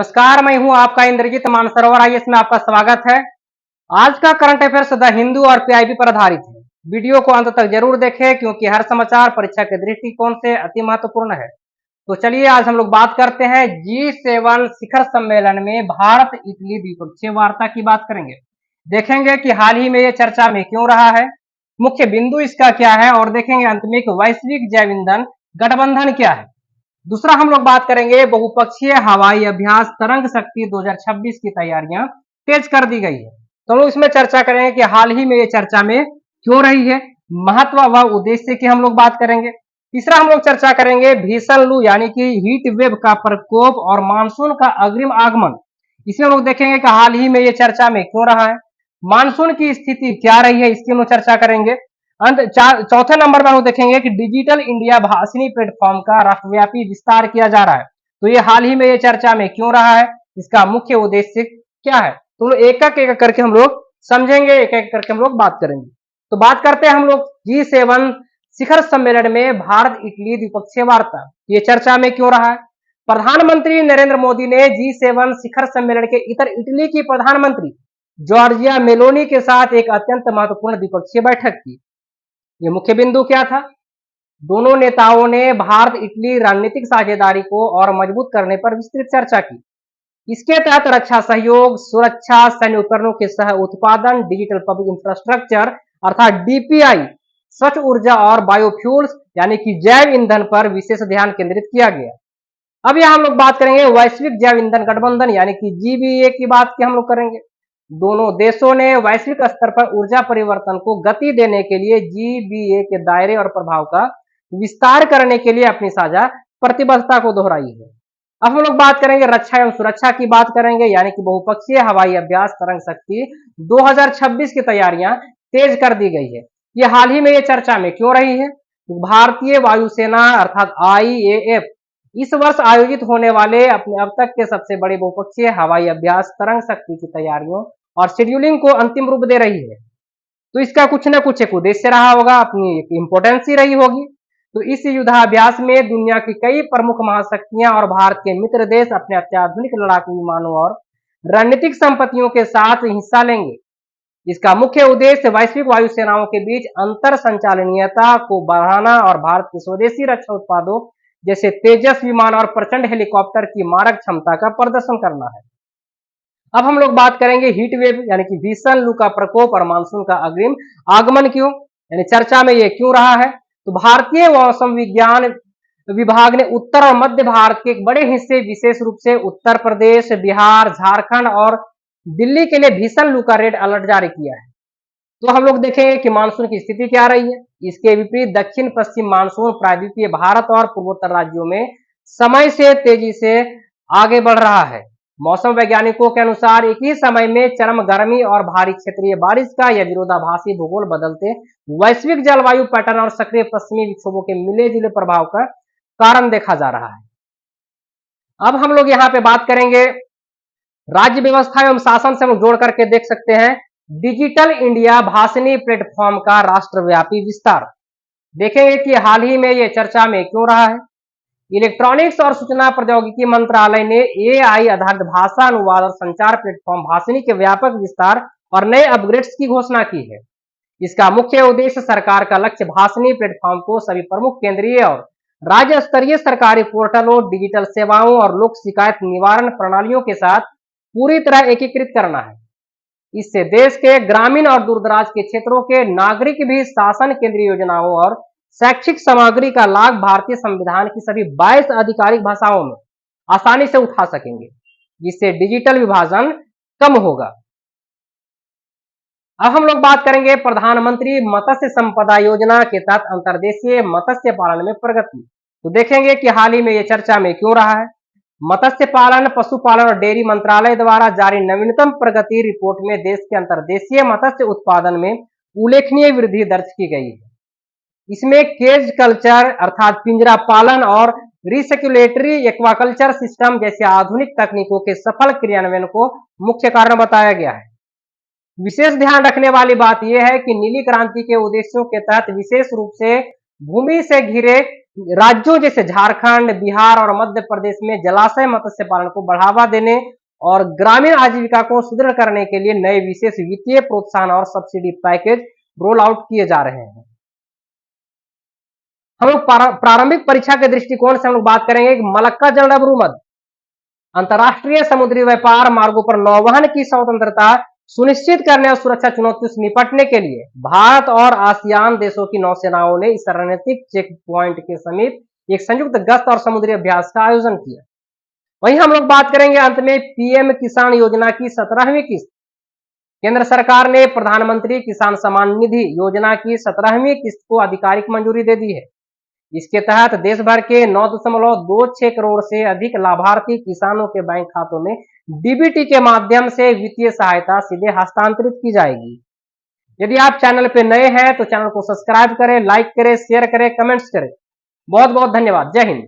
नमस्कार, मैं हूं आपका इंद्रजीत मानसरोवर आईएएस में आपका स्वागत है। आज का करंट अफेयर्स द हिंदू और पीआईबी पर आधारित है। वीडियो को अंत तक जरूर देखें क्योंकि हर समाचार परीक्षा के दृष्टिकोण से अति महत्वपूर्ण है। तो चलिए आज हम लोग बात करते हैं G7 शिखर सम्मेलन में भारत इटली द्विपक्षीय वार्ता की बात करेंगे। देखेंगे कि हाल ही में ये चर्चा में क्यों रहा है, मुख्य बिंदु इसका क्या है और देखेंगे अंत में वैश्विक जैव ईंधन गठबंधन क्या है। दूसरा हम लोग बात करेंगे बहुपक्षीय हवाई अभ्यास तरंग शक्ति 2026 की तैयारियां तेज कर दी गई है। तो लोग इसमें चर्चा करेंगे कि हाल ही में ये चर्चा में क्यों रही है, महत्व व उद्देश्य की हम लोग बात करेंगे। तीसरा हम लोग चर्चा करेंगे भीषण लू यानी कि हीट वेव का प्रकोप और मानसून का अग्रिम आगमन। इसमें हम लोग देखेंगे कि हाल ही में ये चर्चा में क्यों रहा है, मानसून की स्थिति क्या रही है, इसकी हम लोग चर्चा करेंगे। चौथे नंबर पर हम देखेंगे कि डिजिटल इंडिया भाषणी प्लेटफॉर्म का राष्ट्रव्यापी विस्तार किया जा रहा है। तो ये हाल ही में ये चर्चा में क्यों रहा है, इसका मुख्य उद्देश्य क्या है, तो एक एक करके हम लोग समझेंगे, एक एक करके हम लोग बात करेंगे। तो बात करते हैं हम लोग G7 शिखर सम्मेलन में भारत इटली द्विपक्षीय वार्ता, ये चर्चा में क्यों रहा है। प्रधानमंत्री नरेंद्र मोदी ने G7 शिखर सम्मेलन के इतर इटली की प्रधानमंत्री जॉर्जिया मेलोनी के साथ एक अत्यंत महत्वपूर्ण द्विपक्षीय बैठक की। ये मुख्य बिंदु क्या था, दोनों नेताओं ने भारत इटली रणनीतिक साझेदारी को और मजबूत करने पर विस्तृत चर्चा की। इसके तहत रक्षा सहयोग, सुरक्षा, सैन्य उपकरणों के सह उत्पादन, डिजिटल पब्लिक इंफ्रास्ट्रक्चर अर्थात डीपीआई, स्वच्छ ऊर्जा और बायोफ्यूल्स यानी कि जैव ईंधन पर विशेष ध्यान केंद्रित किया गया। अब यहां हम लोग बात करेंगे वैश्विक जैव ईंधन गठबंधन यानी कि जीबीए की बात की हम लोग करेंगे। दोनों देशों ने वैश्विक स्तर पर ऊर्जा परिवर्तन को गति देने के लिए जीबीए के दायरे और प्रभाव का विस्तार करने के लिए अपनी साझा प्रतिबद्धता को दोहराई है। अब हम लोग बात करेंगे रक्षा एवं सुरक्षा की बात करेंगे, यानी कि बहुपक्षीय हवाई अभ्यास तरंग शक्ति 2026 की तैयारियां तेज कर दी गई है। ये हाल ही में ये चर्चा में क्यों रही है, भारतीय वायुसेना अर्थात आईएएफ इस वर्ष आयोजित होने वाले अपने अब तक के सबसे बड़े बहुपक्षीय हवाई अभ्यास तरंग शक्ति की तैयारियों और शेड्यूलिंग को अंतिम रूप दे रही है। तो इसका कुछ ना कुछ एक उद्देश्य रहा होगा, अपनी एक इंपोर्टेंस ही रही होगी। तो इस युद्धाभ्यास में दुनिया की कई प्रमुख महाशक्तियां और भारत के मित्र देश अपने अत्याधुनिक लड़ाकू विमानों और रणनीतिक संपत्तियों के साथ हिस्सा लेंगे। इसका मुख्य उद्देश्य वैश्विक वायुसेनाओं के बीच अंतर संचालनीयता को बढ़ाना और भारत के स्वदेशी रक्षा उत्पादों जैसे तेजस विमान और प्रचंड हेलीकॉप्टर की मारक क्षमता का प्रदर्शन करना है। अब हम लोग बात करेंगे हीट वेव यानी कि भीषण लू का प्रकोप और मानसून का अग्रिम आगमन क्यों, यानी चर्चा में ये क्यों रहा है। तो भारतीय मौसम विज्ञान विभाग ने उत्तर और मध्य भारत के एक बड़े हिस्से विशेष रूप से उत्तर प्रदेश, बिहार, झारखंड और दिल्ली के लिए भीषण लू का रेड अलर्ट जारी किया है। तो हम लोग देखेंगे कि मानसून की स्थिति क्या रही है। इसके विपरीत दक्षिण पश्चिम मानसून प्रायद्वीपीय भारत और पूर्वोत्तर राज्यों में समय से तेजी से आगे बढ़ रहा है। मौसम वैज्ञानिकों के अनुसार एक ही समय में चरम गर्मी और भारी क्षेत्रीय बारिश का यह विरोधाभासी भूगोल बदलते वैश्विक जलवायु पैटर्न और सक्रिय पश्चिमी विक्षोभों के मिले जुले प्रभाव का कारण देखा जा रहा है। अब हम लोग यहाँ पे बात करेंगे राज्य व्यवस्था एवं शासन से हम जोड़ करके देख सकते हैं डिजिटल इंडिया भाषणी प्लेटफॉर्म का राष्ट्रव्यापी विस्तार। देखेंगे कि हाल ही में यह चर्चा में क्यों रहा है। इलेक्ट्रॉनिक्स और सूचना प्रौद्योगिकी मंत्रालय ने एआई आधारित भाषा अनुवाद और संचार प्लेटफॉर्म भाषणी के व्यापक विस्तार और नए अपग्रेड्स की घोषणा की है। इसका मुख्य उद्देश्य सरकार का लक्ष्य भाषणी प्लेटफॉर्म को सभी प्रमुख केंद्रीय और राज्य स्तरीय सरकारी पोर्टलों, डिजिटल सेवाओं और लोक शिकायत निवारण प्रणालियों के साथ पूरी तरह एकीकृत करना है। इससे देश के ग्रामीण और दूरदराज के क्षेत्रों के नागरिक भी शासन केंद्रीय योजनाओं और शैक्षिक सामग्री का लाभ भारतीय संविधान की सभी 22 आधिकारिक भाषाओं में आसानी से उठा सकेंगे, जिससे डिजिटल विभाजन कम होगा। अब हम लोग बात करेंगे प्रधानमंत्री मत्स्य संपदा योजना के तहत अंतर्देशीय मत्स्य पालन में प्रगति। तो देखेंगे कि हाल ही में यह चर्चा में क्यों रहा है। मत्स्य पालन, पशुपालन और डेयरी मंत्रालय द्वारा जारी नवीनतम प्रगति रिपोर्ट में देश के अंतर्देशीय मत्स्य उत्पादन में उल्लेखनीय वृद्धि दर्ज की गई है। इसमें केज कल्चर अर्थात पिंजरा पालन और रिसर्कुलेटरी एक्वाकल्चर सिस्टम जैसे आधुनिक तकनीकों के सफल क्रियान्वयन को मुख्य कारण बताया गया है। विशेष ध्यान रखने वाली बात यह है कि नीली क्रांति के उद्देश्यों के तहत विशेष रूप से भूमि से घिरे राज्यों जैसे झारखंड, बिहार और मध्य प्रदेश में जलाशय मत्स्य पालन को बढ़ावा देने और ग्रामीण आजीविका को सुदृढ़ करने के लिए नए विशेष वित्तीय प्रोत्साहन और सब्सिडी पैकेज रोल आउट किए जा रहे हैं। हम लोग प्रारंभिक परीक्षा के दृष्टिकोण से हम लोग बात करेंगे कि मलक्का जल मद अंतर्राष्ट्रीय समुद्री व्यापार मार्गों पर नौवहन की स्वतंत्रता सुनिश्चित करने और सुरक्षा चुनौतियों से निपटने के लिए भारत और आसियान देशों की नौसेनाओं ने इस रणनीतिक चेक पॉइंट के समीप एक संयुक्त गश्त और समुद्री अभ्यास का आयोजन किया। वहीं हम लोग बात करेंगे अंत में पीएम किसान योजना की 17वीं किस्त। केंद्र सरकार ने प्रधानमंत्री किसान सम्मान निधि योजना की 17वीं किस्त को आधिकारिक मंजूरी दे दी है। इसके तहत देश भर के 9.26 करोड़ से अधिक लाभार्थी किसानों के बैंक खातों में डीबीटी के माध्यम से वित्तीय सहायता सीधे हस्तांतरित की जाएगी। यदि आप चैनल पे नए हैं तो चैनल को सब्सक्राइब करें, लाइक करें, शेयर करें, कमेंट्स करें। बहुत बहुत धन्यवाद। जय हिंद।